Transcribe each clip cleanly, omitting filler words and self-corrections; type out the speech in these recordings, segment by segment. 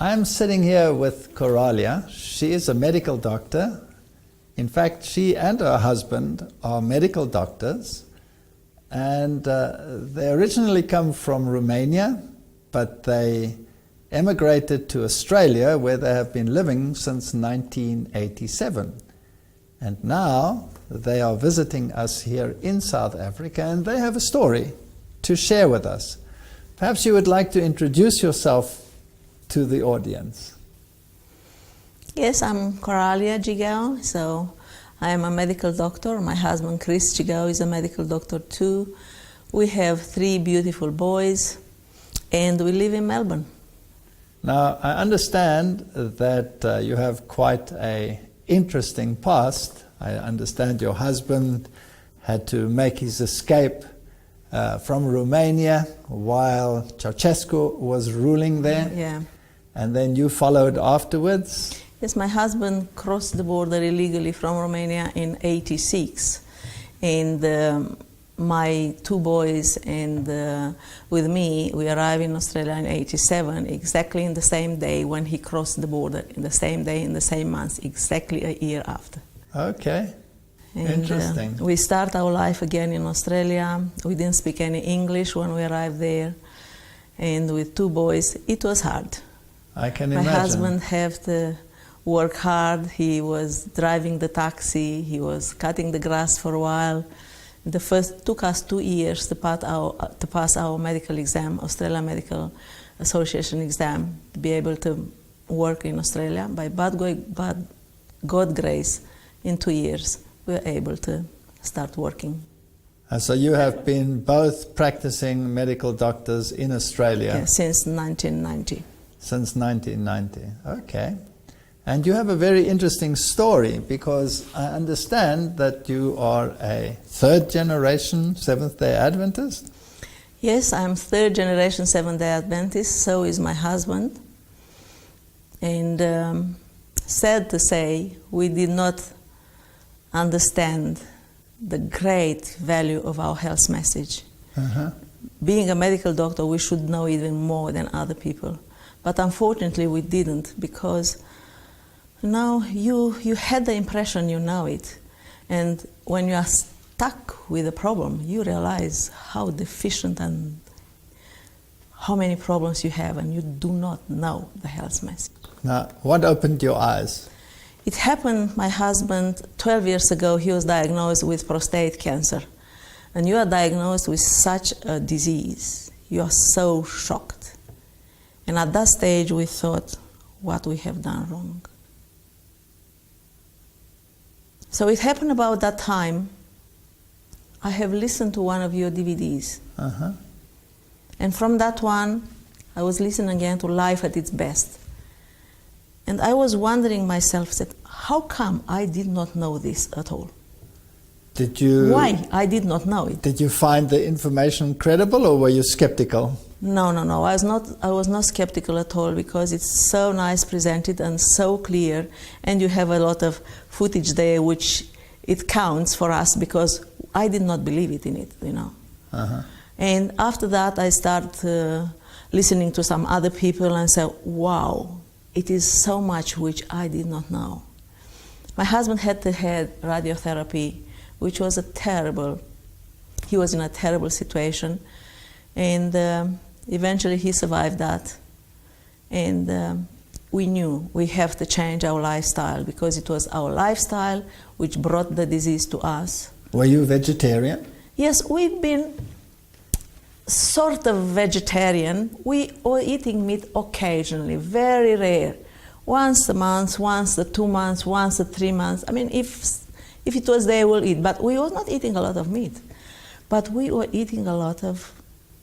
I'm sitting here with Coralia. She is a medical doctor. In fact, she and her husband are medical doctors. And they originally come from Romania, but they emigrated to Australia, where they have been living since 1987. And now they are visiting us here in South Africa, and they have a story to share with us. Perhaps you would like to introduce yourself to the audience. Yes, I'm Coralia Jigau, so I am a medical doctor. My husband Chris Jigau is a medical doctor too. We have 3 beautiful boys, and we live in Melbourne. Now, I understand that you have quite an interesting past. I understand your husband had to make his escape from Romania while Ceausescu was ruling there. Yeah. And then you followed afterwards? Yes, my husband crossed the border illegally from Romania in '86. And my 2 boys and with me, we arrived in Australia in '87, exactly in the same day when he crossed the border, in the same day, in the same month, exactly a year after. Okay. And, interesting. We start our life again in Australia. We didn't speak any English when we arrived there. And with 2 boys, it was hard. I can My imagine. husband had to work hard. He was driving the taxi. He was cutting the grass for a while. Took us 2 years to pass our medical exam, Australian Medical Association exam, to be able to work in Australia. By God's grace, in 2 years, we were able to start working. So you have been both practicing medical doctors in Australia? Yeah, since 1990. Since 1990, okay. And you have a very interesting story, because I understand that you are a 3rd generation Seventh-day Adventist? Yes, I'm 3rd generation Seventh-day Adventist, so is my husband. And sad to say, we did not understand the great value of our health message. Uh-huh. Being a medical doctor, we should know even more than other people. But unfortunately, we didn't, because now you had the impression you know it. And when you are stuck with a problem, you realize how deficient and how many problems you have, and you do not know the health message. Now, what opened your eyes? It happened, my husband, 12 years ago, he was diagnosed with prostate cancer. And you are diagnosed with such a disease. You are so shocked. And at that stage, we thought, what we have done wrong. So it happened about that time. I have listened to one of your DVDs. Uh-huh. And from that one, I was listening again to Life at its Best. And I was wondering myself, that how come I did not know this at all? Why I did not know it? Did you find the information credible, or were you skeptical? No. I was not skeptical at all, because it's so nice presented and so clear, and you have a lot of footage there which it counts for us, because I did not believe it in it, you know. Uh-huh. And after that, I started listening to some other people and said, wow, it is so much which I did not know. My husband had to have radiotherapy, which was he was in a terrible situation. And eventually he survived that. And we knew we have to change our lifestyle, because it was our lifestyle which brought the disease to us. Were you vegetarian? Yes, we've been sort of vegetarian. We were eating meat occasionally, very rare. Once a month, once a 2 months, once a 3 months. I mean, if it was there, we'll eat. But we were not eating a lot of meat. But we were eating a lot of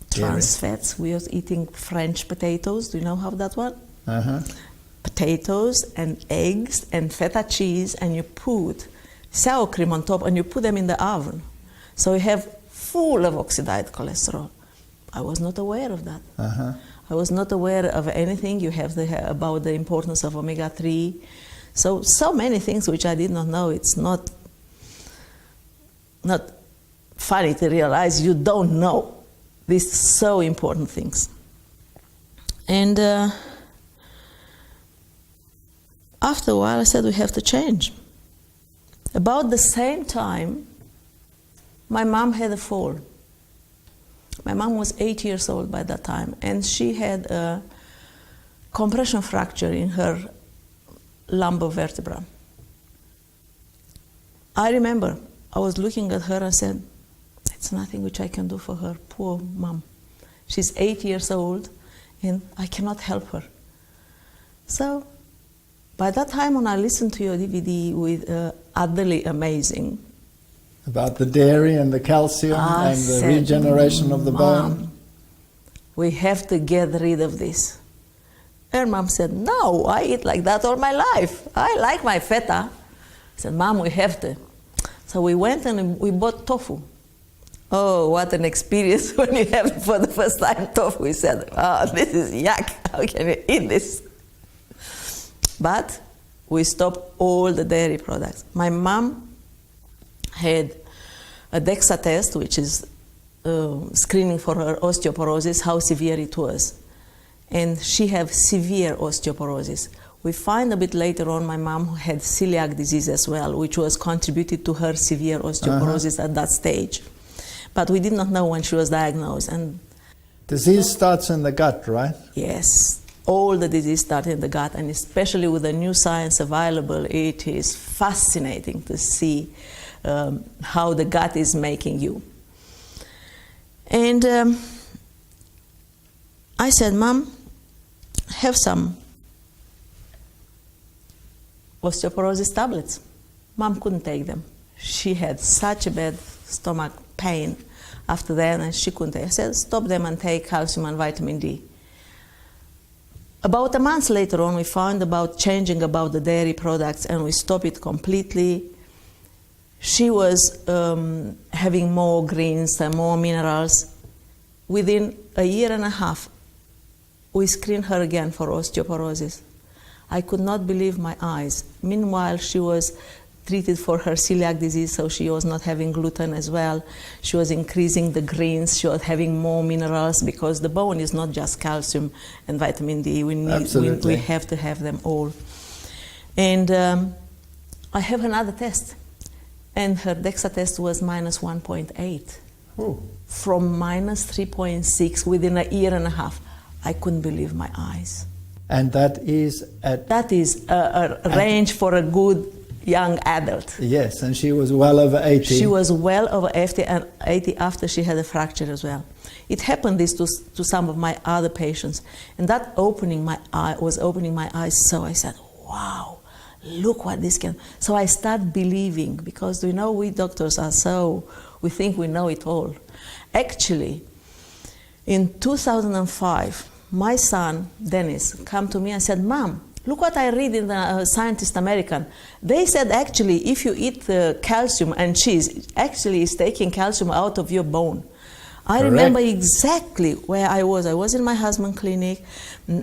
trans fats. We were eating French potatoes. Do you know how that one? Uh-huh. Potatoes and eggs and feta cheese, and you put sour cream on top, and you put them in the oven. So you have full of oxidized cholesterol. I was not aware of that. Uh-huh. I was not aware of anything you have about the importance of omega-3. So many things which I did not know. It's not funny to realize you don't know these so important things. And after a while, I said, we have to change. About the same time, my mom had a fall. My mom was 8 years old by that time, and she had a compression fracture in her lumbar vertebra. I remember I was looking at her and said, it's nothing which I can do for her, poor mom. She's 8 years old and I cannot help her. So by that time when I listened to your DVD with Utterly Amazing, about the dairy and the calcium and the regeneration of the bone. We have to get rid of this. Her mom said, no, I eat like that all my life. I like my feta. I said, Mom, we have to. So we went and we bought tofu. Oh, what an experience when you have it for the first time tofu. We said, oh, this is yuck. How can you eat this? But we stopped all the dairy products. My mom had a DEXA test, which is screening for her osteoporosis, how severe it was. And she had severe osteoporosis. We find a bit later on my mom had celiac disease as well, which was contributed to her severe osteoporosis at that stage. But we did not know when she was diagnosed. And disease starts in the gut, right? yes, all the disease started in the gut, and especially with the new science available, it is fascinating to see how the gut is making you. And I said, Mom, have some osteoporosis tablets. Mom couldn't take them. She had such a bad stomach pain after that, and she couldn't take. I said, stop them and take calcium and vitamin D. About a month later on, we found about changing about the dairy products, and we stopped it completely. She was having more greens and more minerals. Within a year and a half, we screened her again for osteoporosis. I could not believe my eyes. Meanwhile, she was treated for her celiac disease, so she was not having gluten as well. She was increasing the greens. She was having more minerals, because the bone is not just calcium and vitamin D. We have to have them all. And I have another test, and her DEXA test was minus 1.8 from minus 3.6 within a year and a half. I couldn't believe my eyes. And that is That is a range for a good young adult. Yes, and she was well over 80. She was well over 80 after she had a fracture as well. It happened this to some of my other patients, and that was opening my eyes. So I said, wow, look what this can. So I start believing, because we doctors we think we know it all. Actually, in 2005, my son, Dennis, came to me and said, Mom, look what I read in the Scientist American. They said, actually, if you eat calcium and cheese, actually it's taking calcium out of your bone. I remember exactly where I was. I was in my husband's clinic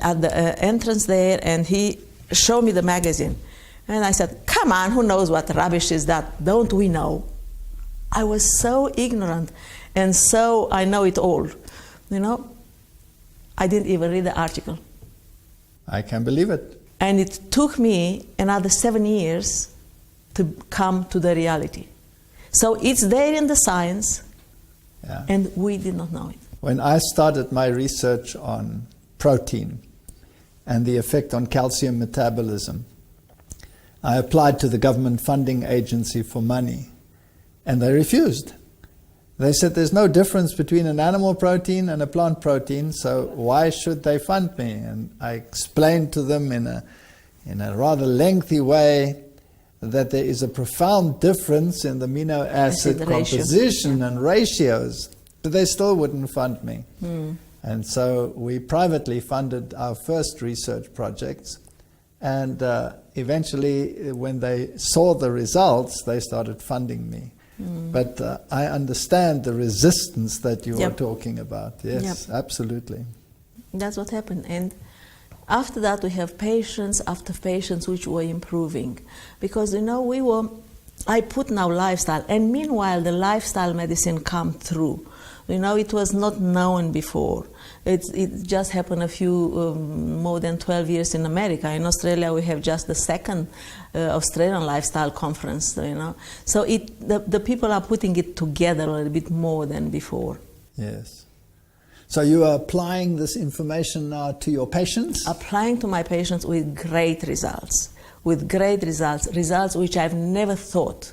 at the entrance there, and he showed me the magazine. And I said, come on, who knows what rubbish is that? Don't we know? I was so ignorant, and so I know it all. I didn't even read the article. I can believe it. And it took me another 7 years to come to the reality. So it's there in the science, and we did not know it. When I started my research on protein and the effect on calcium metabolism, I applied to the government funding agency for money, and they refused. They said there's no difference between an animal protein and a plant protein, so why should they fund me? And I explained to them in a rather lengthy way that there is a profound difference in the amino acid composition and ratios, but they still wouldn't fund me. And so we privately funded our first research projects, and eventually when they saw the results, they started funding me. But I understand the resistance that you are talking about. Yes, absolutely. That's what happened. And after that, we have patients after patients which were improving. Because, I put now lifestyle, and meanwhile the lifestyle medicine come through. You know, it was not known before. It just happened a few, more than 12 years in America. In Australia, we have just the second Australian lifestyle conference, you know. So the people are putting it together a little bit more than before. Yes. So you are applying this information now to your patients? Applying to my patients with great results. Results which I've never thought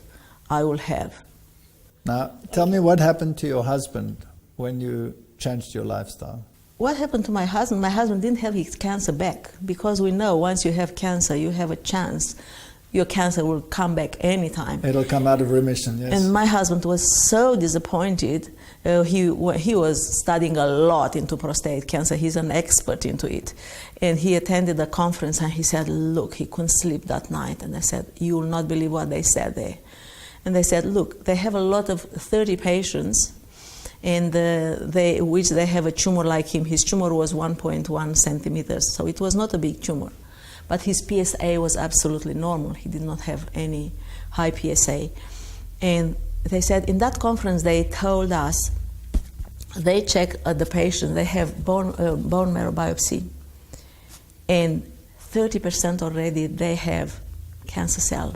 I will have. Now, tell me what happened to your husband when you changed your lifestyle. What happened to my husband? My husband didn't have his cancer back, because we know once you have cancer, you have a chance. Your cancer will come back anytime. It'll come out of remission, yes. And my husband was so disappointed. He was studying a lot into prostate cancer. He's an expert into it. And he attended the conference and he said, look, he couldn't sleep that night. And I said, you will not believe what they said there. And they said, look, they have a lot of 30 patients, and which they have a tumor like him. His tumor was 1.1 centimeters, so it was not a big tumor. But his PSA was absolutely normal. He did not have any high PSA. And they said in that conference, they told us, they check the patient, they have bone marrow biopsy, and 30% already they have cancer cell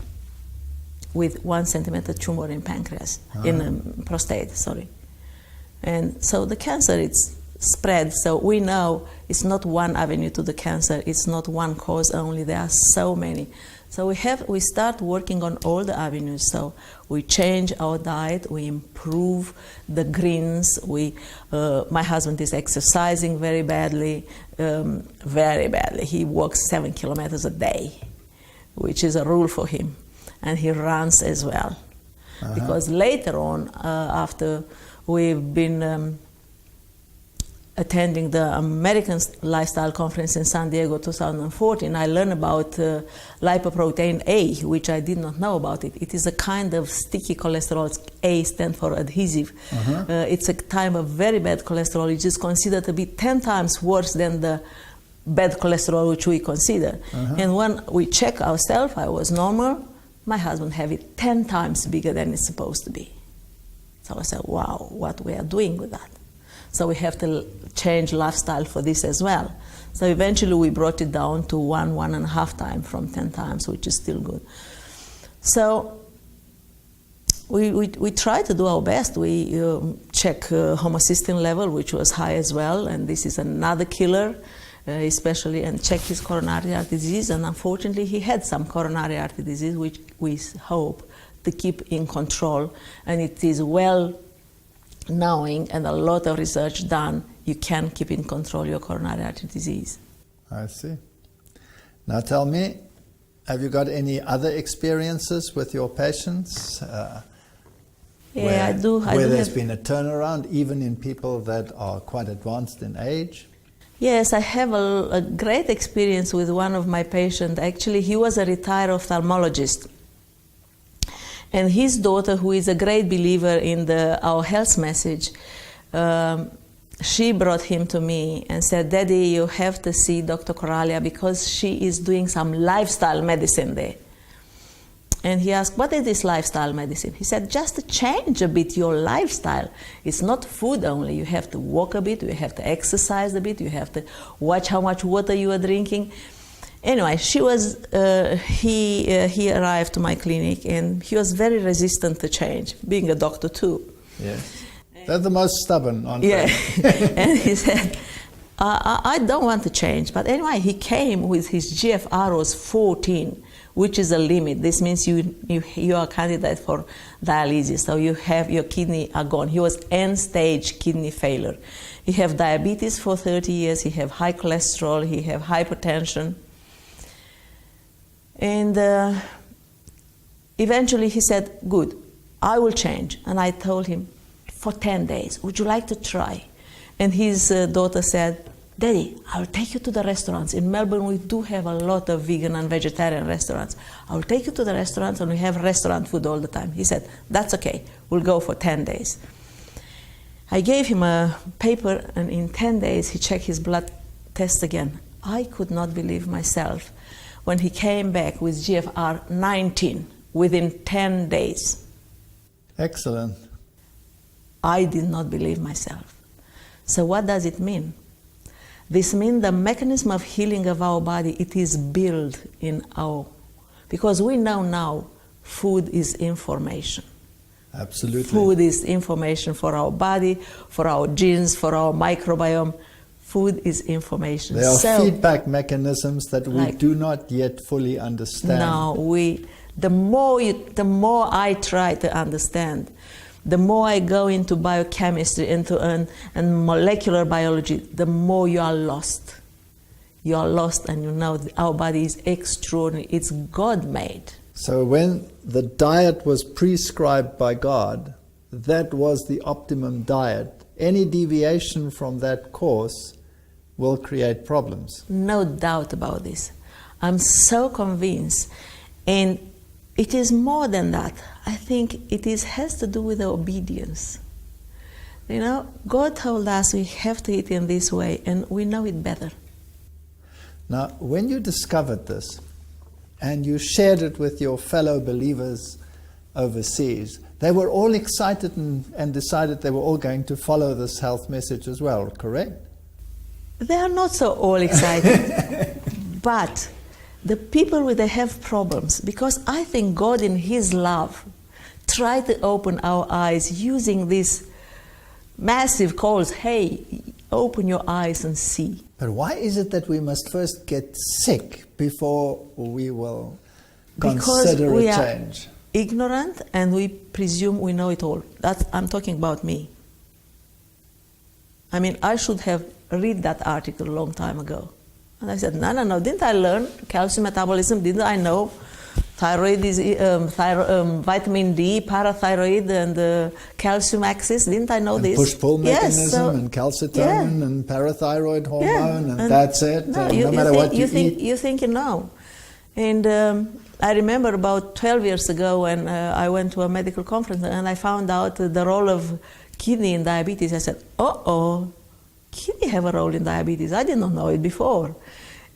with 1 centimeter tumor in pancreas, in prostate, sorry. And so the cancer, it's spread, so we know it's not one avenue to the cancer, it's not one cause only, there are so many. So we start working on all the avenues. So we change our diet, we improve the greens, my husband is exercising very badly, He walks 7 kilometers a day, which is a rule for him. And he runs as well. Because later on, after we've been attending the American Lifestyle Conference in San Diego 2014, I learned about lipoprotein A, which I did not know about it. It is a kind of sticky cholesterol. A stands for adhesive. It's a type of very bad cholesterol. It is considered to be 10 times worse than the bad cholesterol which we consider. And when we check ourselves, I was normal. My husband have it 10 times bigger than it's supposed to be. So I said, wow, what we are doing with that. So we have to change lifestyle for this as well. So eventually we brought it down to 1.5 times from 10 times, which is still good. So we try to do our best. We check homocysteine level, which was high as well, and this is another killer. Especially, and check his coronary artery disease, and unfortunately he had some coronary artery disease, which we hope to keep in control, and it is well knowing and a lot of research done, you can keep in control your coronary artery disease. I see. Now tell me, have you got any other experiences with your patients? I do. Where there's been a turnaround, even in people that are quite advanced in age? Yes, I have a great experience with one of my patients. Actually, he was a retired ophthalmologist. And his daughter, who is a great believer in our health message, she brought him to me and said, Daddy, you have to see Dr. Coralia because she is doing some lifestyle medicine there. And he asked, what is this lifestyle medicine? He said, just to change a bit your lifestyle. It's not food only. You have to walk a bit, you have to exercise a bit, you have to watch how much water you are drinking. Anyway, he arrived to my clinic and he was very resistant to change, being a doctor too. Yes. They're the most stubborn, aren't they? Yeah. And he said, I don't want to change. But anyway, he came with his GFR was 14, which is a limit. This means you are a candidate for dialysis, so you have your kidney are gone. He was end-stage kidney failure. He have diabetes for 30 years, he have high cholesterol, he have hypertension. And eventually he said, good, I will change. And I told him, for 10 days, would you like to try? And his daughter said, Daddy, I'll take you to the restaurants. In Melbourne, we do have a lot of vegan and vegetarian restaurants. I'll take you to the restaurants and we have restaurant food all the time. He said, that's okay, we'll go for 10 days. I gave him a paper and in 10 days he checked his blood test again. I could not believe myself when he came back with GFR 19 within 10 days. Excellent. I did not believe myself. So what does it mean? This means the mechanism of healing of our body, it is built in our, because we know now food is information. Absolutely. Food is information for our body, for our genes, for our microbiome. Food is information. There are feedback mechanisms that we do not yet fully understand. No, the more I try to understand, the more I go into biochemistry, and molecular biology, the more you are lost. You are lost, and you know that our body is extraordinary. It's God-made. So when the diet was prescribed by God, that was the optimum diet. Any deviation from that course will create problems. No doubt about this. I'm so convinced. And it is more than that. I think it has to do with the obedience. You know, God told us we have to eat in this way, and we know it better. Now, when you discovered this, and you shared it with your fellow believers overseas, they were all excited and decided they were all going to follow this health message as well, correct? They are not so all excited. But the people they have problems, because I think God in His love tried to open our eyes using these massive calls, hey, open your eyes and see. But why is it that we must first get sick before we will consider a change? Are ignorant, and we presume we know it all. I'm talking about me. I mean, I should have read that article a long time ago. And I said, no, didn't I learn calcium metabolism? Didn't I know thyroid is vitamin D, parathyroid, and calcium axis? Didn't I know this? Push-pull mechanism, and calcitonin, and parathyroid hormone, and that's it. No matter what you eat. You think you know. And I remember about 12 years ago when I went to a medical conference and I found out the role of kidney in diabetes. I said, kidney have a role in diabetes. I did not know it before.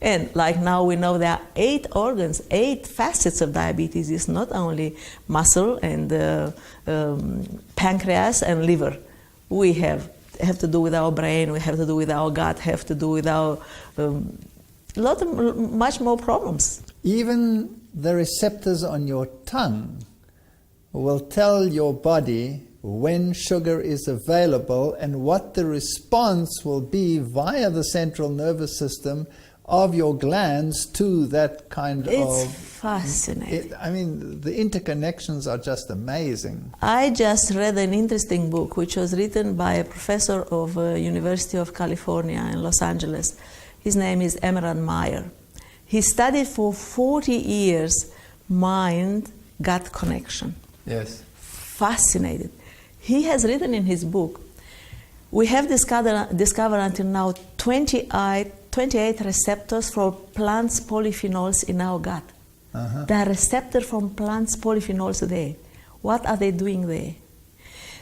And like now we know there are 8 organs, 8 facets of diabetes. It's not only muscle and pancreas and liver. We have to do with our brain, we have to do with our gut, have to do with our much more problems. Even the receptors on your tongue will tell your body when sugar is available and what the response will be via the central nervous system of your glands to that kind of... It's fascinating. I mean, the interconnections are just amazing. I just read an interesting book which was written by a professor of University of California in Los Angeles. His name is Emerald Meyer. He studied for 40 years mind-gut connection. Yes. Fascinated. He has written in his book, we have discovered until now 28 receptors for plants' polyphenols in our gut. Uh-huh. There are receptors from plants' polyphenols there. What are they doing there?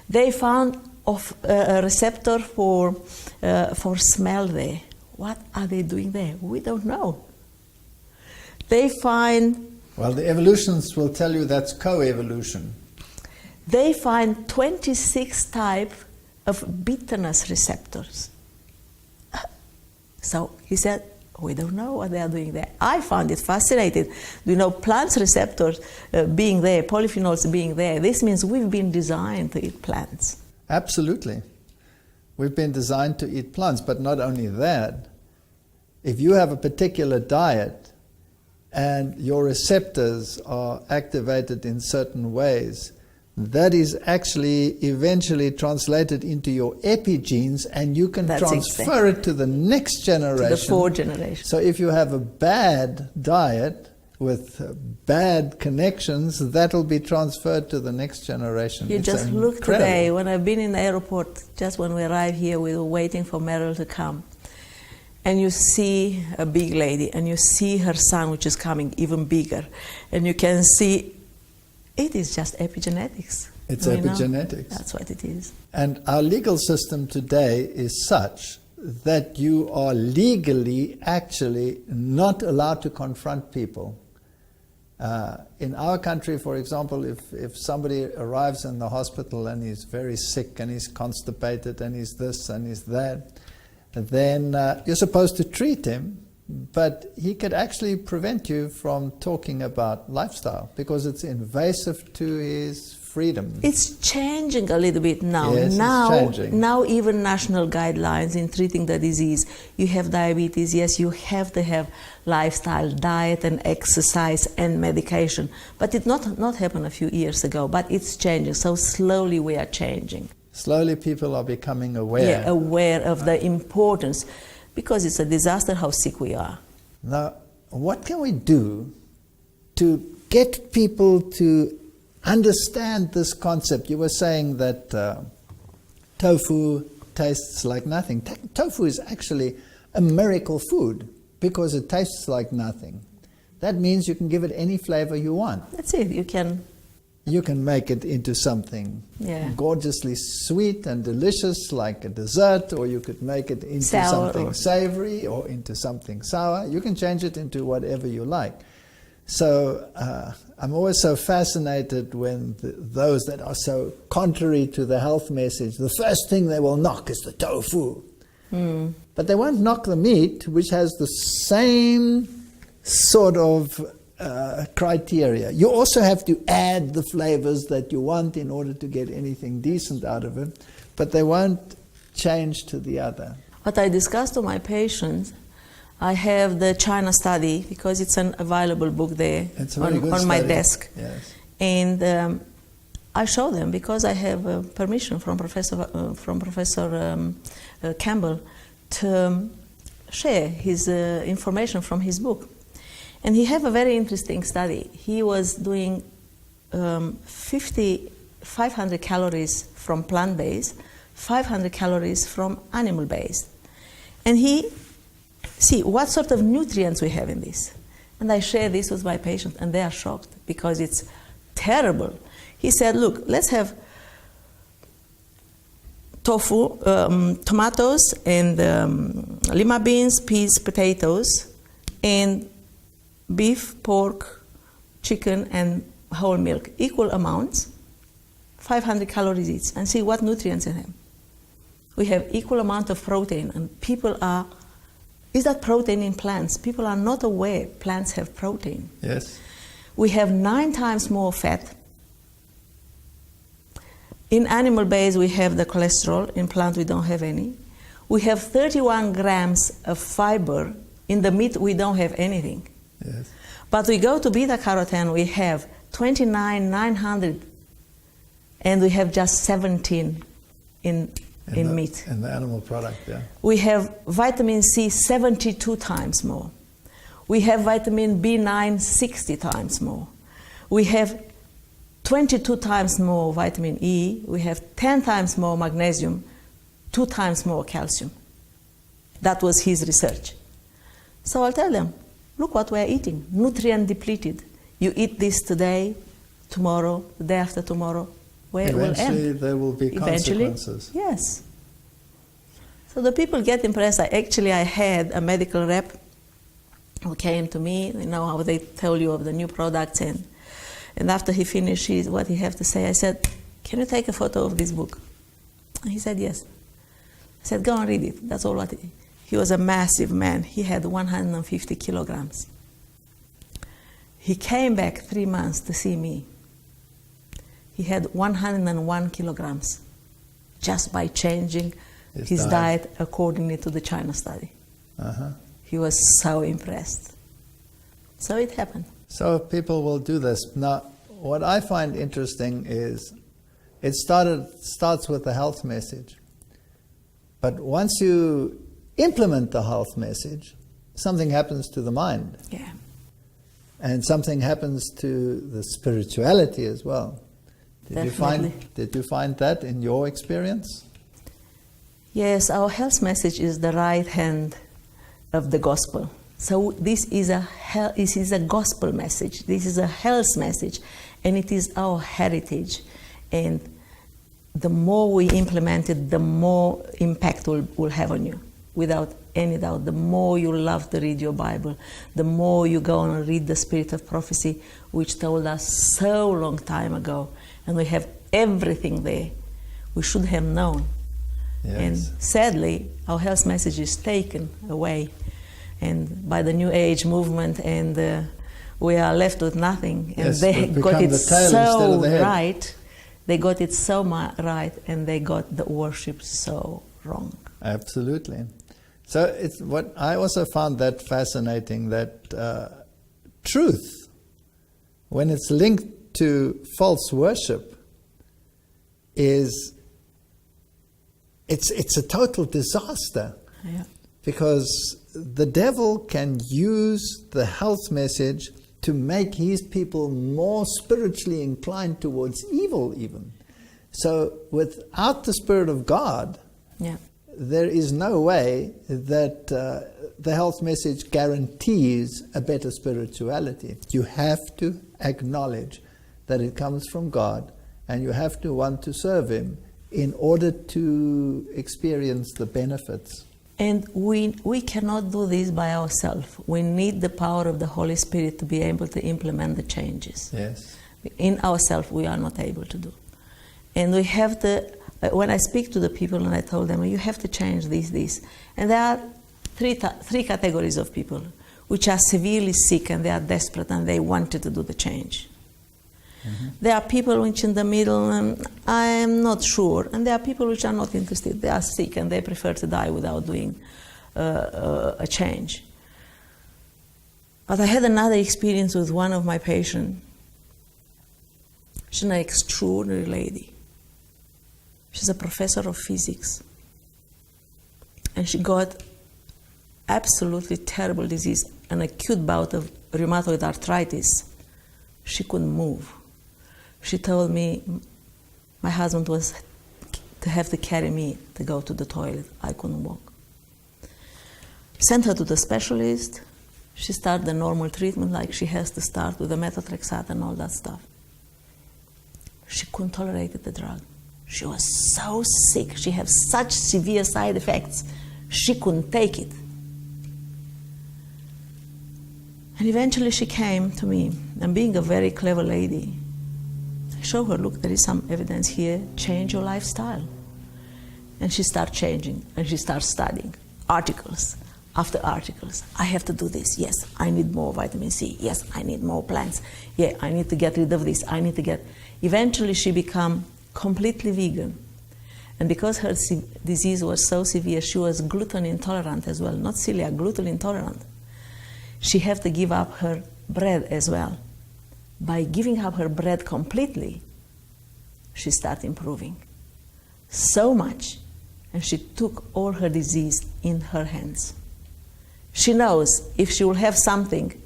They found a receptor for smell there. What are they doing there? We don't know. They find... Well, the evolutionists will tell you that's co-evolution. They find 26 types of bitterness receptors. So he said, we don't know what they are doing there. I found it fascinating. You know, plants receptors being there, polyphenols being there, this means we've been designed to eat plants. Absolutely. We've been designed to eat plants, but not only that. If you have a particular diet and your receptors are activated in certain ways, that is actually eventually translated into your epigenes, and you can transfer it to the next generation. To the 4th generation. So if you have a bad diet with bad connections, that'll be transferred to the next generation. You just look today, when I've been in the airport, just when we arrived here, we were waiting for Meryl to come. And you see a big lady, and you see her son, which is coming even bigger. And you can see it is just epigenetics. It's epigenetics. That's what it is. And our legal system today is such that you are legally actually not allowed to confront people In our country, for example, if somebody arrives in the hospital and he's very sick and he's constipated and he's this and he's that, then you're supposed to treat him, but he could actually prevent you from talking about lifestyle because it's invasive to his freedom. It's changing a little bit now. Yes, now, it's changing. Now even national guidelines in treating the disease. You have diabetes, yes, you have to have lifestyle, diet and exercise and medication. But it not happened a few years ago, but it's changing. So slowly we are changing. Slowly people are becoming aware. Yeah, aware of the importance, because it's a disaster how sick we are. Now, what can we do to get people to understand this concept? You were saying that tofu tastes like nothing. Tofu is actually a miracle food because it tastes like nothing. That means you can give it any flavor you want. That's it. You can make it into something gorgeously sweet and delicious like a dessert, or you could make it into something savory or into something sour. You can change it into whatever you like. So I'm always so fascinated when those that are so contrary to the health message, the first thing they will knock is the tofu. Mm. But they won't knock the meat, which has the same sort of criteria. You also have to add the flavors that you want in order to get anything decent out of it, but they won't change to the other. What I discuss to my patients, I have the China study because it's an available book there on my desk. Yes. And I show them because I have permission from Professor Campbell to share his information from his book. And he have a very interesting study. He was doing 500 calories from plant-based, 500 calories from animal-based. And he see what sort of nutrients we have in this. And I share this with my patients, and they are shocked because it's terrible. He said, look, let's have tofu, tomatoes, and lima beans, peas, potatoes, and beef, pork, chicken, and whole milk, equal amounts, 500 calories each, and see what nutrients in them. We have equal amount of protein, and people are, is that protein in plants? People are not aware plants have protein. Yes. We have 9 times more fat. In animal-based, we have the cholesterol. In plant, we don't have any. We have 31 grams of fiber. In the meat, we don't have anything. Yes. But we go to beta-carotene, we have 29,900, and we have just 17 in meat. In the animal product, yeah. We have vitamin C 72 times more. We have vitamin B9 60 times more. We have 22 times more vitamin E. We have 10 times more magnesium, 2 times more calcium. That was his research. So I'll tell them, look what we're eating, nutrient depleted. You eat this today, tomorrow, the day after tomorrow, where it will end. Eventually there will be consequences. Yes. So the people get impressed. I had a medical rep who came to me, you know how they tell you of the new products, and after he finished what he had to say, I said, can you take a photo of this book? And he said, yes. I said, go and read it. That's all what he was a massive man. He had 150 kilograms. He came back 3 months to see me. He had 101 kilograms just by changing his diet accordingly to the China study. Uh-huh. He was so impressed. So it happened. So people will do this. Now, what I find interesting is it starts with the health message. But once you implement the health message, something happens to the mind. Yeah. And something happens to the spirituality as well. Did you find that in your experience? Yes, our health message is the right hand of the gospel. So this is a gospel message. This is a health message, and it is our heritage. And the more we implement it, the more impact we'll have on you, without any doubt. The more you love to read your Bible, the more you go and read the Spirit of Prophecy, which told us so long time ago, and we have everything there. We should have known. Yes. And sadly, our health message is taken away, and by the New Age movement, and we are left with nothing. And Yes, they we've got become it the tail instead so of the head. right. They got it so right, and they got the worship so wrong. Absolutely. So it's what I also found that fascinating, that truth, when it's linked to false worship, it's a total disaster. Yeah. Because the devil can use the health message to make his people more spiritually inclined towards evil even. So without the Spirit of God, Yeah. there is no way that the health message guarantees a better spirituality. You have to acknowledge that it comes from God, and you have to want to serve Him in order to experience the benefits. And we cannot do this by ourselves. We need the power of the Holy Spirit to be able to implement the changes. Yes. In ourselves, we are not able to do. And we have to, when I speak to the people and I told them, you have to change this. And there are three categories of people, which are severely sick and they are desperate and they wanted to do the change. Mm-hmm. There are people which in the middle, and I am not sure. And there are people which are not interested. They are sick and they prefer to die without doing a change. But I had another experience with one of my patients. She's an extraordinary lady. She's a professor of physics. And she got absolutely terrible disease, an acute bout of rheumatoid arthritis. She couldn't move. She told me my husband was to have to carry me to go to the toilet. I couldn't walk. Sent her to the specialist. She started the normal treatment like she has to start with the methotrexate and all that stuff. She couldn't tolerate the drug. She was so sick. She had such severe side effects. She couldn't take it. And eventually she came to me, and being a very clever lady, I showed her, look, there is some evidence here, change your lifestyle. And she started changing, and she started studying articles after articles. I have to do this. Yes, I need more vitamin C. Yes, I need more plants. Yeah, I need to get rid of this. Eventually she became completely vegan. And because her disease was so severe, she was gluten intolerant as well, not celiac, gluten intolerant. She had to give up her bread as well. By giving up her bread completely, she started improving so much, and she took all her disease in her hands. She knows if she will have something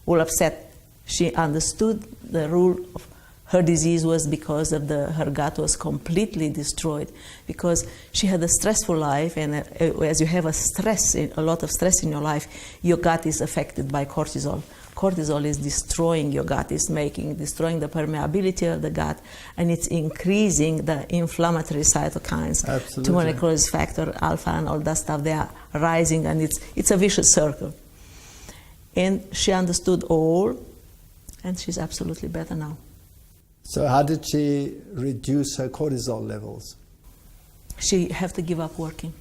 will upset. She understood the rule of her disease was because of her gut was completely destroyed, because she had a stressful life, and as you have a lot of stress in your life, your gut is affected by cortisol. Cortisol is destroying your gut, destroying the permeability of the gut, and it's increasing the inflammatory cytokines. Absolutely. Tumor necrosis factor, alpha, and all that stuff. They are rising, and it's a vicious circle. And she understood all, and she's absolutely better now. So how did she reduce her cortisol levels? She had to give up working.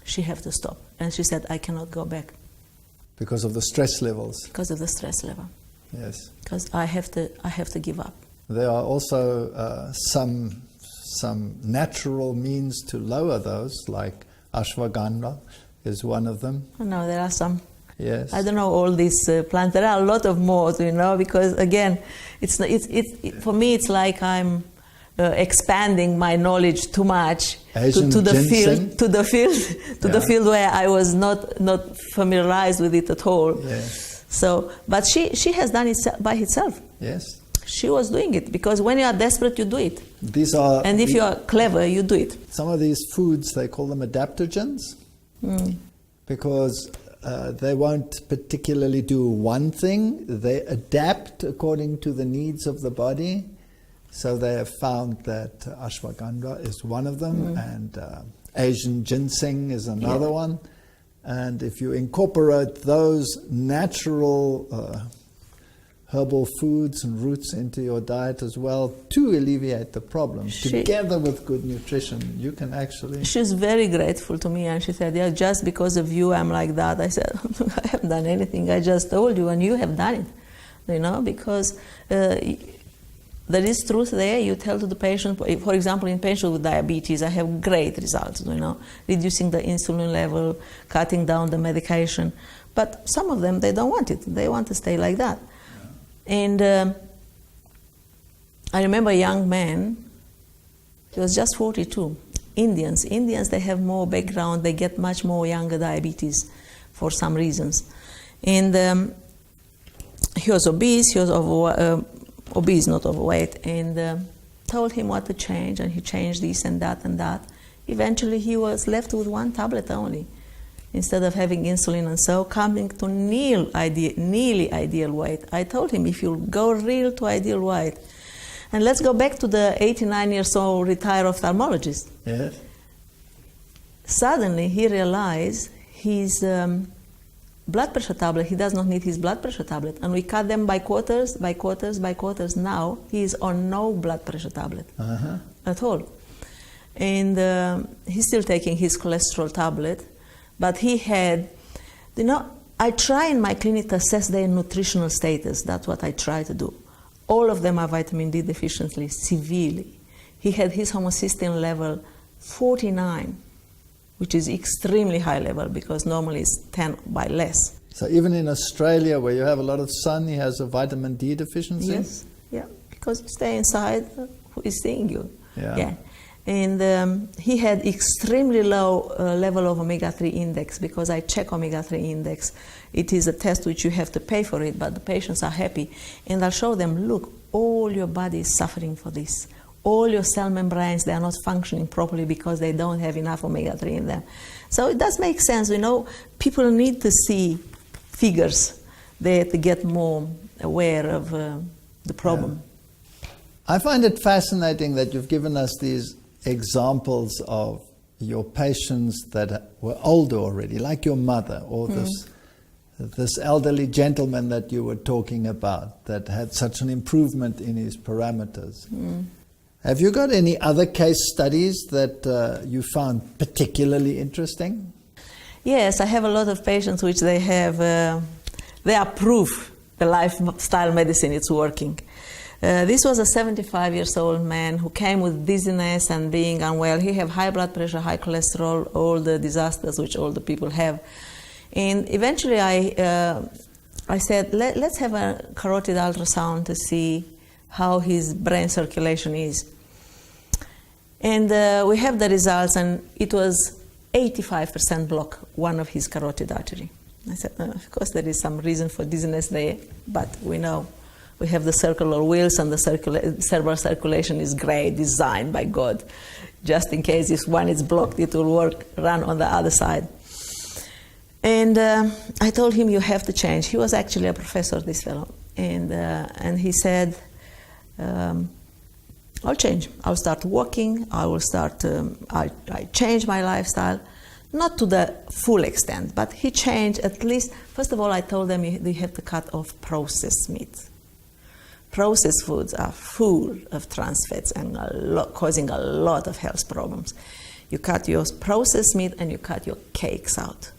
She had to stop. And she said, I cannot go back. Because of the stress levels? Because of the stress level. Yes. Because I have to give up. There are also some natural means to lower those, like ashwagandha is one of them. No, there are some. Yes. I don't know all these plants. There are a lot of more, because again, for me it's like I'm expanding my knowledge too much to the field where I was not familiarized with it at all. Yes. So, but she has done it by herself. Yes. She was doing it because when you are desperate, you do it. And if you are clever, you do it. Some of these foods, they call them adaptogens, because they won't particularly do one thing. They adapt according to the needs of the body. So they have found that ashwagandha is one of them, and Asian ginseng is another one. And if you incorporate those natural herbal foods and roots into your diet as well to alleviate the problem, together with good nutrition, you can actually... She's very grateful to me, and she said, yeah, just because of you I'm like that. I said, I haven't done anything, I just told you, and you have done it. Because there is truth there. You tell to the patient, for example, in patients with diabetes, I have great results, reducing the insulin level, cutting down the medication. But some of them, they don't want it. They want to stay like that. And I remember a young man, he was just 42. Indians, they have more background, they get much more younger diabetes for some reasons. And he was obese, obese, not overweight, and told him what to change, and he changed this and that and that. Eventually he was left with one tablet only, instead of having insulin, and so coming to nearly ideal weight. I told him, if you go real to ideal weight, and let's go back to the 89 years old retired ophthalmologist. Yes. Suddenly he realized his blood pressure tablet, he does not need his blood pressure tablet. And we cut them by quarters. Now he is on no blood pressure tablet at all. And he's still taking his cholesterol tablet. But he had, I try in my clinic to assess their nutritional status. That's what I try to do. All of them are vitamin D deficiently, severely. He had his homocysteine level 49, which is extremely high level because normally it's 10 by less. So even in Australia, where you have a lot of sun, he has a vitamin D deficiency? Yes, yeah, because you stay inside, who is seeing you? Yeah. And he had extremely low level of omega-3 index, because I check omega-3 index. It is a test which you have to pay for it, but the patients are happy. And I'll show them, look, all your body is suffering for this. All your cell membranes, they are not functioning properly because they don't have enough omega-3 in them. So it does make sense, people need to see figures there to get more aware of the problem. Yeah. I find it fascinating that you've given us these examples of your patients that were older already, like your mother, or this elderly gentleman that you were talking about that had such an improvement in his parameters. Have you got any other case studies that you found particularly interesting? Yes, I have a lot of patients which they have, they are proof the lifestyle medicine is working. This was a 75-year-old man who came with dizziness and being unwell. He had high blood pressure, high cholesterol, all the disasters which all the people have. And eventually I said, let's have a carotid ultrasound to see how his brain circulation is. And we have the results, and it was 85% block, one of his carotid artery. I said, of course there is some reason for dizziness there, but we know. We have the circular wheels, and the cerebral circulation is great, designed by God. Just in case if one is blocked, it will run on the other side. And I told him, you have to change. He was actually a professor, this fellow. And he said, I'll change. I'll start walking. I will start, I change my lifestyle. Not to the full extent, but he changed at least. First of all, I told them you have to cut off processed meat. Processed foods are full of trans fats and causing a lot of health problems. You cut your processed meat and you cut your cakes out,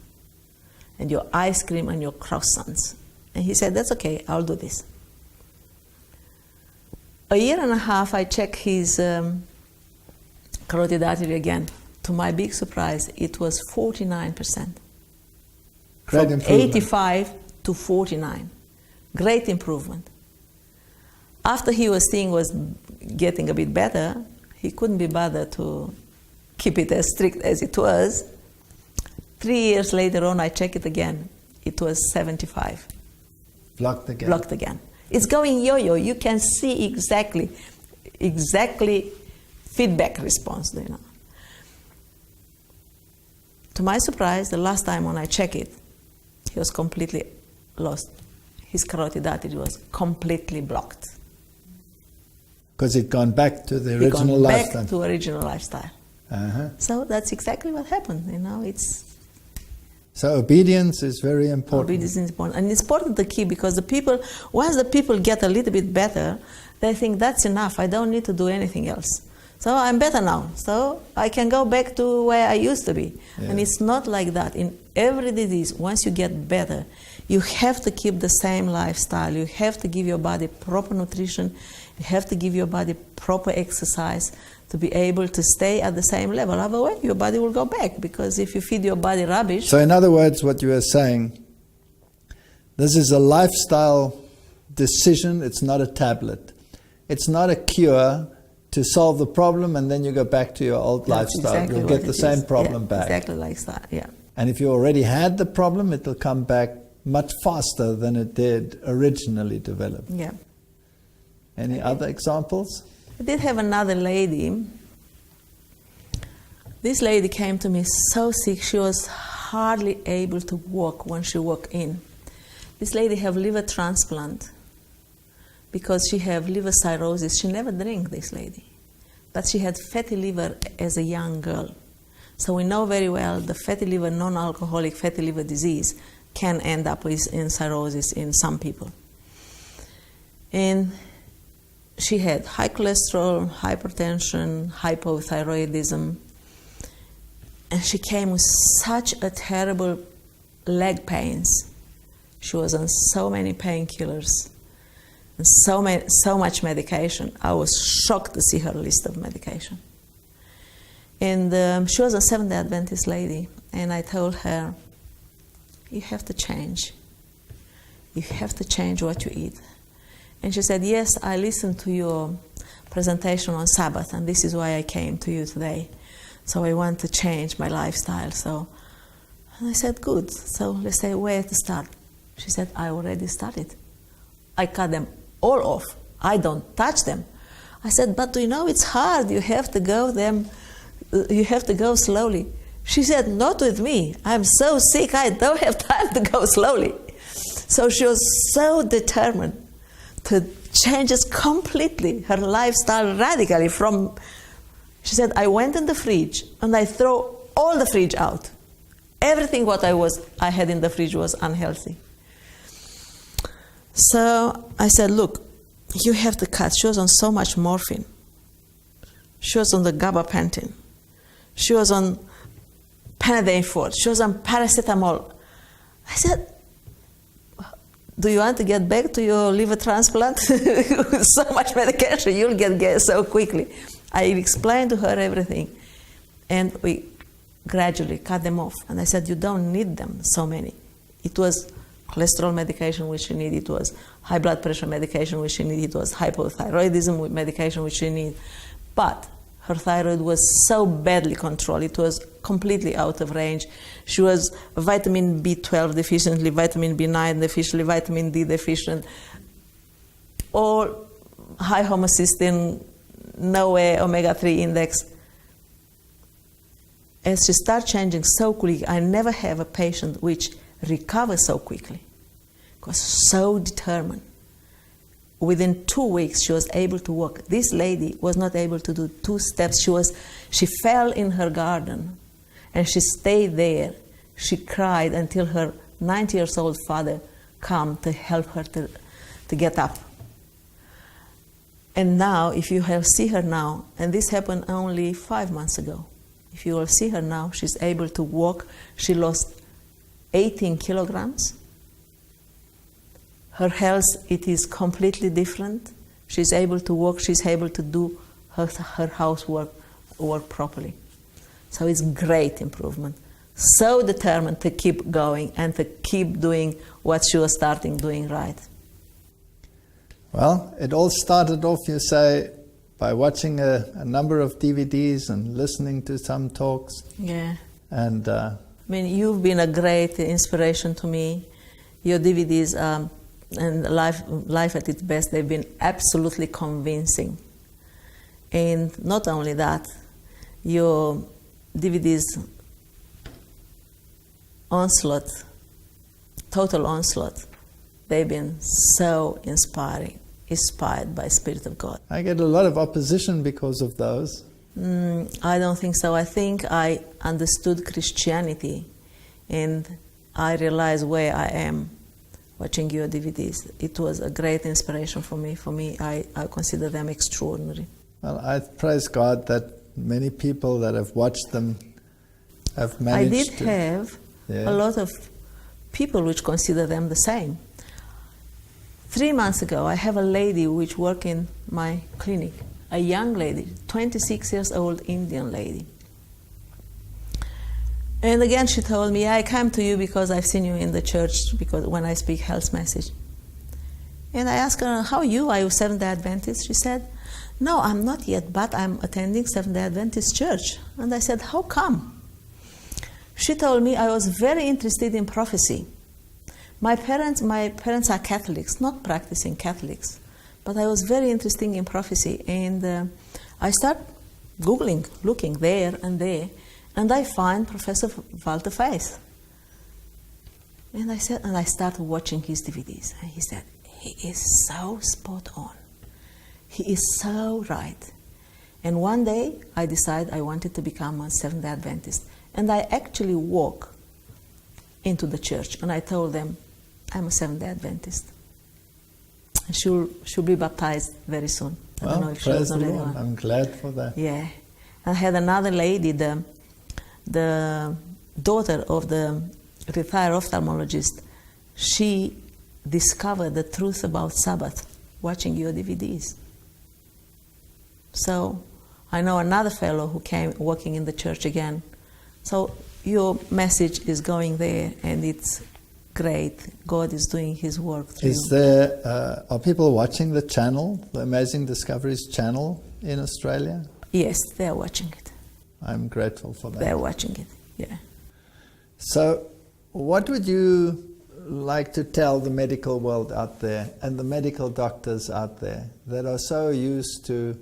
and your ice cream and your croissants. And he said, that's okay, I'll do this. A year and a half, I checked his carotid artery again. To my big surprise, it was 49%. Great improvement. 85 to 49. Great improvement. After he was seeing was getting a bit better, he couldn't be bothered to keep it as strict as it was. 3 years later on, I checked it again. It was 75. Blocked again. Blocked again. It's going yo-yo. You can see exactly feedback response. To my surprise, the last time when I checked it, he was completely lost. His carotid artery was completely blocked. Because he'd gone back to the original lifestyle. Back to original lifestyle. So that's exactly what happened. So obedience is very important. Obedience is important. And it's important to keep, because the people, once the people get a little bit better, they think that's enough, I don't need to do anything else. So I'm better now, so I can go back to where I used to be. Yeah. And it's not like that. In every disease, once you get better, you have to keep the same lifestyle. You have to give your body proper nutrition. You have to give your body proper exercise to be able to stay at the same level. Otherwise, your body will go back, because if you feed your body rubbish... So in other words, what you are saying, this is a lifestyle decision, it's not a tablet. It's not a cure to solve the problem and then you go back to your old lifestyle. Exactly. You'll get the same problem back. Exactly like that, yeah. And if you already had the problem, it'll come back much faster than it did originally develop. Yeah. Any other examples? I did have another lady. This lady came to me so sick, she was hardly able to walk when she walked in. This lady had liver transplant because she had liver cirrhosis. She never drank, this lady, but she had fatty liver as a young girl. So we know very well the fatty liver, non-alcoholic fatty liver disease can end up in cirrhosis in some people. And she had high cholesterol, hypertension, hypothyroidism, and she came with such a terrible leg pains. She was on so many painkillers and so much medication. I was shocked to see her list of medication. And she was a Seventh-day Adventist lady, and I told her, you have to change. You have to change what you eat. And she said, yes, I listened to your presentation on Sabbath, and this is why I came to you today. So I want to change my lifestyle. And I said, good. So let's say, where to start? She said, I already started. I cut them all off. I don't touch them. I said, but you know, it's hard. You have to go slowly. She said, not with me. I'm so sick, I don't have time to go slowly. So she was so determined to change completely her lifestyle radically from, she said, I went in the fridge and I threw all the fridge out. Everything what I had in the fridge was unhealthy. So I said, look, you have to cut. She was on so much morphine. She was on the gabapentin. She was on Panadol Forte. She was on paracetamol. I said, do you want to get back to your liver transplant? So much medication, you'll get so quickly. I explained to her everything, and we gradually cut them off. And I said, you don't need them, so many. It was cholesterol medication, which she needed. It was high blood pressure medication, which she needed. It was hypothyroidism medication, which she needed. But her thyroid was so badly controlled, it was completely out of range. She was vitamin B12 deficient, vitamin B9 deficient, vitamin D deficient, all high homocysteine, no way omega-3 index. As she started changing so quickly, I never have a patient which recovers so quickly, because so determined. Within 2 weeks, she was able to walk. This lady was not able to do 2 steps. She fell in her garden, and she stayed there. She cried until her 90-year-old father came to help her to get up. And now, if you see her now, and this happened only 5 months ago, if you will see her now, she's able to walk. She lost 18 kilograms. Her health, it is completely different. She's able to walk, she's able to do her housework properly. So it's great improvement. So determined to keep going and to keep doing what she was starting doing right. Well, it all started off, you say, by watching a number of DVDs and listening to some talks. Yeah. And I mean, you've been a great inspiration to me. Your DVDs and Life at its Best, they've been absolutely convincing. And not only that, your DVDs, Onslaught, Total Onslaught, they've been so inspired by Spirit of God. I get a lot of opposition because of those. I don't think so. I think I understood Christianity and I realized where I am watching your DVDs. It was a great inspiration for me. For me, I consider them extraordinary. Well, I praise God that many people that have watched them have managed to... I did have a lot of people which consider them the same. 3 months ago, I have a lady which worked in my clinic, a young lady, 26 years old Indian lady. And again, she told me, I came to you because I've seen you in the church because when I speak health message. And I asked her, how are you? Are you Seventh-day Adventist? She said, no, I'm not yet, but I'm attending Seventh-day Adventist church. And I said, how come? She told me I was very interested in prophecy. My parents are Catholics, not practicing Catholics, but I was very interested in prophecy. And I started Googling, looking there, and I find Professor Walter Veith. And I started watching his DVDs. And he said, he is so spot on. He is so right. And one day, I decided I wanted to become a Seventh-day Adventist. And I actually walked into the church, and I told them, I'm a Seventh-day Adventist. And she'll be baptized very soon. I don't know if she was already one. I'm glad for that. Yeah. I had another lady, the daughter of the retired ophthalmologist. She discovered the truth about Sabbath watching your DVDs. So I know another fellow who came working in the church again. So your message is going there, and it's great. God is doing His work through you. Are people watching the channel, the Amazing Discoveries channel in Australia? Yes, they're watching it. I'm grateful for that. They're watching it, yeah. So what would you like to tell the medical world out there and the medical doctors out there that are so used to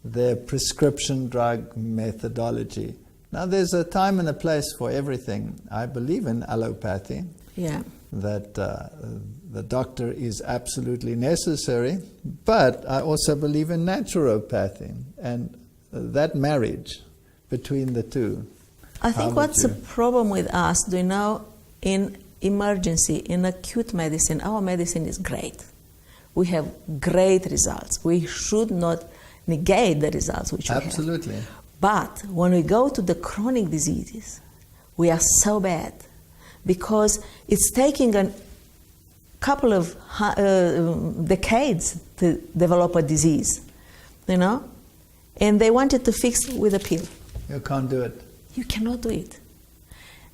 their prescription drug methodology? Now, there's a time and a place for everything. I believe in allopathy. Yeah. That the doctor is absolutely necessary, but I also believe in naturopathy and that marriage between the two. I think what's the problem with us, do you know, in emergency, in acute medicine, our medicine is great. We have great results. We should not negate the results which we have. Absolutely. But when we go to the chronic diseases, we are so bad because it's taking a couple of decades to develop a disease, you know? And they wanted to fix with a pill. You can't do it. You cannot do it.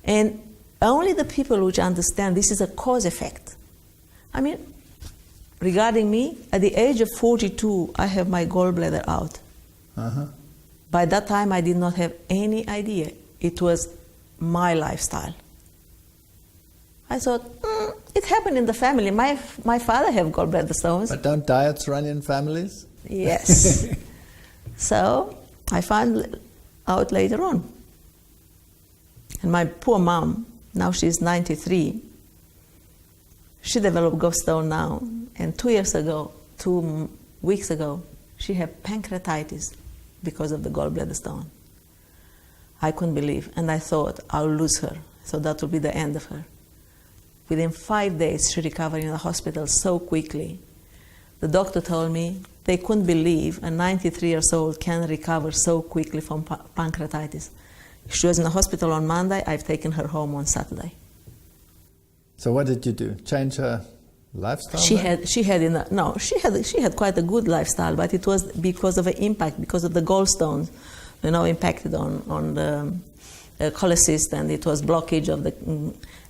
And only the people which understand this is a cause effect. I mean, regarding me, at the age of 42, I have my gallbladder out. Uh-huh. By that time, I did not have any idea. It was my lifestyle. I thought, it happened in the family. My father had gallbladder stones. But don't diets run in families? Yes. So I found out later on. And my poor mom, now she's 93, she developed gallstone now. And 2 weeks ago, she had pancreatitis because of the gallbladder stone. I couldn't believe, and I thought I'll lose her, so that will be the end of her. Within 5 days, she recovered in the hospital so quickly. The doctor told me they couldn't believe a 93 years old can recover so quickly from pancreatitis. She was in the hospital on Monday. I've taken her home on Saturday. So what did you do? Change her lifestyle? She had quite a good lifestyle, but it was because of the impact, because of the gallstones, you know, impacted on the cholecyst, and it was blockage of the.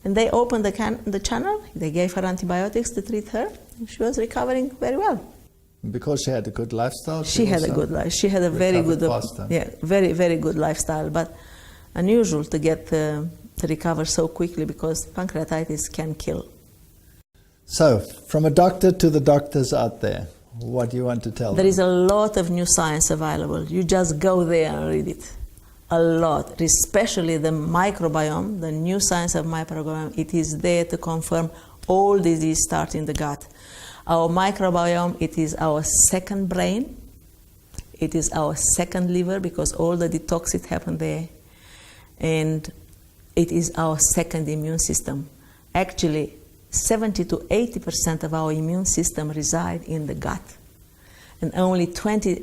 And they opened the channel. They gave her antibiotics to treat her. And she was recovering very well. Because she had a good lifestyle. She had a good life. She had a very good, very, very good lifestyle. But unusual to get to recover so quickly because pancreatitis can kill. So, from a doctor to the doctors out there, what do you want to tell them? There is a lot of new science available. You just go there and read it. A lot, especially the microbiome, the new science of microbiome. It is there to confirm all disease start in the gut. Our microbiome, it is our second brain. It is our second liver because all the detoxes happen there. And it is our second immune system. Actually, 70 to 80% of our immune system reside in the gut, and only 20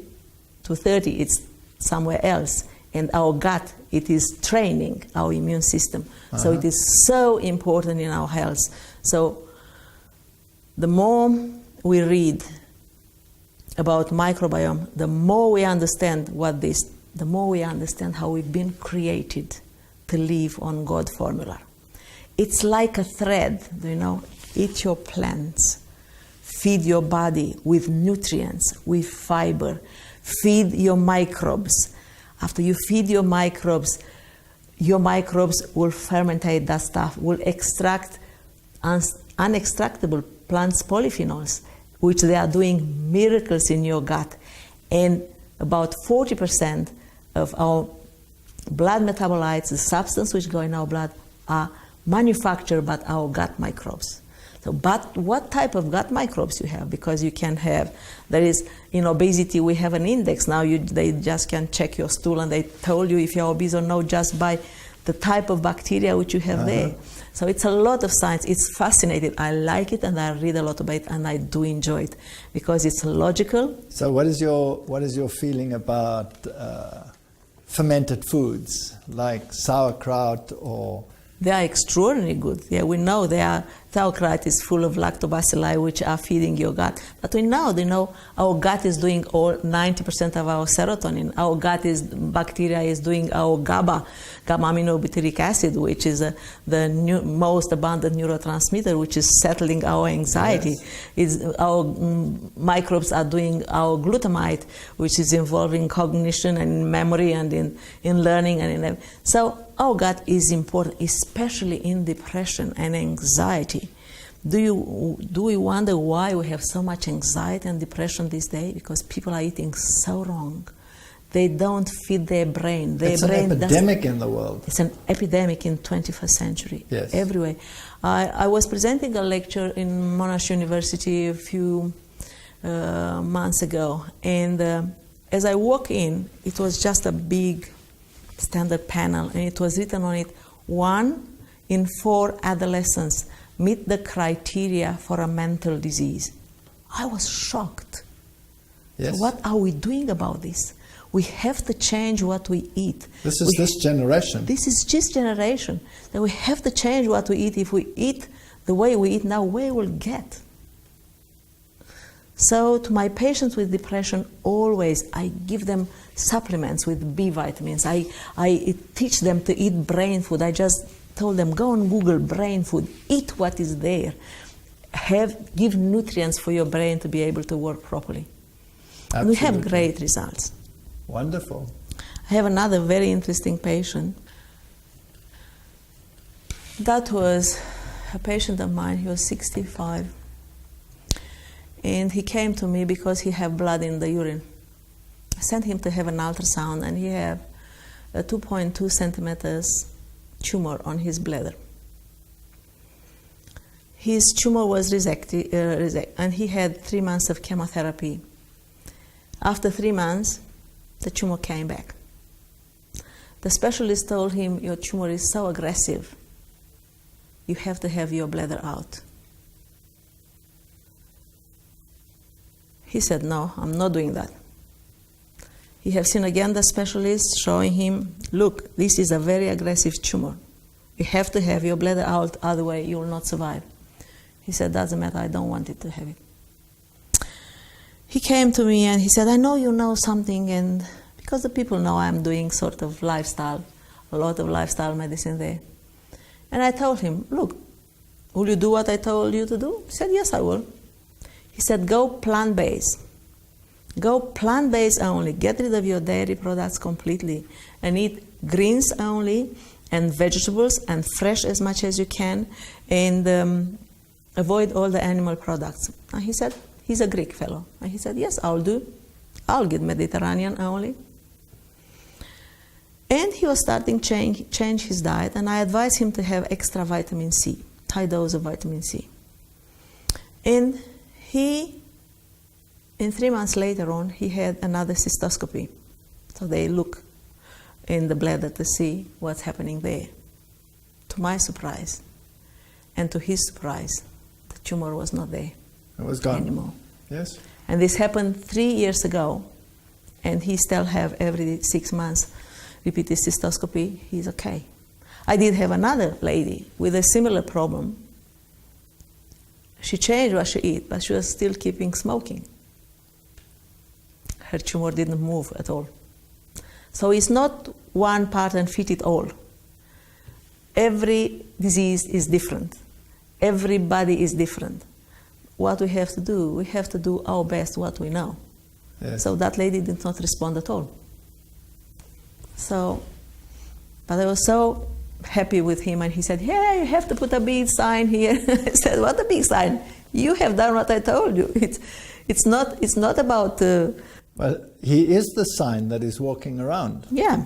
to 30 it's somewhere else. And our gut, it is training our immune system. So it is so important in our health. So the more we read about microbiome, the more we understand the more we understand how we've been created to live on God formula. It's like a thread, eat your plants, feed your body with nutrients, with fiber, feed your microbes. After you feed your microbes will fermentate that stuff, will extract unextractable plants polyphenols, which they are doing miracles in your gut. And about 40% of our blood metabolites, the substance which go in our blood, are manufactured by our gut microbes. So, but what type of gut microbes you have? Because you can have, there is, in obesity, we have an index now. They just can check your stool, and they told you if you're obese or not just by the type of bacteria which you have there. So it's a lot of science. It's fascinating. I like it, and I read a lot about it, and I do enjoy it because it's logical. So what is your feeling about fermented foods like sauerkraut or? They are extraordinarily good. Yeah, we know sauerkraut is full of lactobacilli which are feeding your gut. But we know our gut is doing all 90% of our serotonin. Our bacteria is doing our GABA aminobutyric acid, which is the most abundant neurotransmitter, which is settling our anxiety. Yes. Our microbes are doing our glutamate, which is involved in cognition and memory and in learning and in so. Our gut is important, especially in depression and anxiety. Do we wonder why we have so much anxiety and depression these days? Because people are eating so wrong. They don't feed their brain. It's an epidemic in the world. It's an epidemic in 21st century. Yes. Everywhere. I was presenting a lecture in Monash University a few months ago, and as I walk in, it was just a big standard panel, and it was written on it, 1 in 4 adolescents meet the criteria for a mental disease. I was shocked. Yes. So what are we doing about this? We have to change what we eat. This is this generation. This is this generation. That we have to change what we eat. If we eat the way we eat now, where we'll get? So to my patients with depression, always I give them supplements with B vitamins. I teach them to eat brain food. I just told them, go on Google brain food, eat what is there. Give nutrients for your brain to be able to work properly. Absolutely. And we have great results. Wonderful. I have another very interesting patient. That was a patient of mine. He was 65. And he came to me because he had blood in the urine. I sent him to have an ultrasound, and he had a 2.2 centimeters tumor on his bladder. His tumor was resected, and he had 3 months of chemotherapy. After 3 months, the tumor came back. The specialist told him, your tumor is so aggressive, you have to have your bladder out. He said, no, I'm not doing that. He has seen again the specialist showing him, look, this is a very aggressive tumor. You have to have your bladder out, otherwise you will not survive. He said, doesn't matter, I don't want it to have it. He came to me and he said, I know you know something, and because the people know I'm doing sort of lifestyle, a lot of lifestyle medicine there. And I told him, look, will you do what I told you to do? He said, yes, I will. He said, go plant-based. Go plant-based only. Get rid of your dairy products completely and eat greens only and vegetables and fresh as much as you can, and avoid all the animal products. And he said, he's a Greek fellow. And he said, yes, I'll do. I'll get Mediterranean only. And he was starting to change his diet, and I advised him to have extra vitamin C, high dose of vitamin C. And in 3 months later on, he had another cystoscopy. So they look in the bladder to see what's happening there. to my surprise, and to his surprise, the tumor was not there. It was gone anymore. Yes. And this happened 3 years ago, and he still have every 6 months repeated cystoscopy. He's okay. I did have another lady with a similar problem. She changed what she eat, but she was still keeping smoking. Her tumor didn't move at all. So it's not one pattern fit it all. Every disease is different. Everybody is different. What we have to do our best what we know. Yes. So that lady did not respond at all. So, but I was so happy with him, and he said, "Yeah, you have to put a big sign here." I said, "What a big sign? You have done what I told you. It's not about." Well, he is the sign that is walking around. Yeah.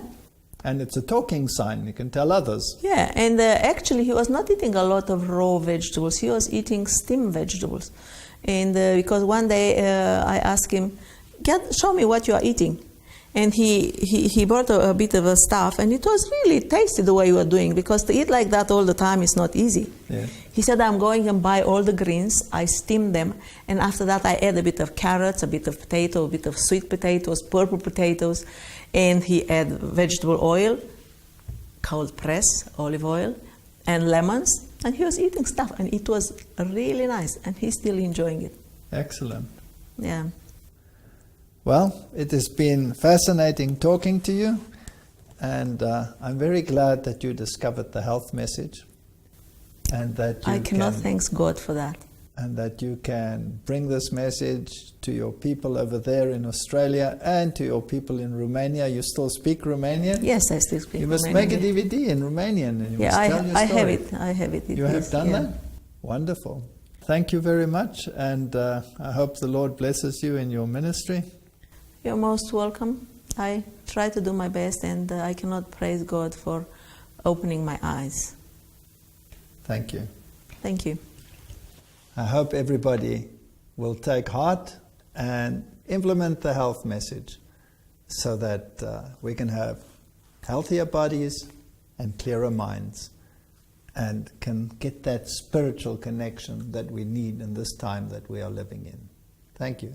And it's a talking sign. You can tell others. Yeah, and actually he was not eating a lot of raw vegetables. He was eating steamed vegetables. And because one day I asked him, show me what you are eating. And he brought a bit of a stuff, and it was really tasty the way you were doing, because to eat like that all the time is not easy. Yeah. He said, I'm going and buy all the greens, I steam them, and after that I add a bit of carrots, a bit of potato, a bit of sweet potatoes, purple potatoes, and he add vegetable oil, cold press, olive oil, and lemons, and he was eating stuff, and it was really nice, and he's still enjoying it. Excellent. Yeah. Well, it has been fascinating talking to you, and I'm very glad that you discovered the health message, and that you I cannot thank God for that. And that you can bring this message to your people over there in Australia and to your people in Romania. You still speak Romanian? Yes, I still speak Romanian. You must make a DVD in Romanian, and you must tell your story. I have it. You have done that? Wonderful. Thank you very much, and I hope the Lord blesses you in your ministry. You're most welcome. I try to do my best, and I cannot praise God for opening my eyes. Thank you. Thank you. I hope everybody will take heart and implement the health message so that we can have healthier bodies and clearer minds, and can get that spiritual connection that we need in this time that we are living in. Thank you.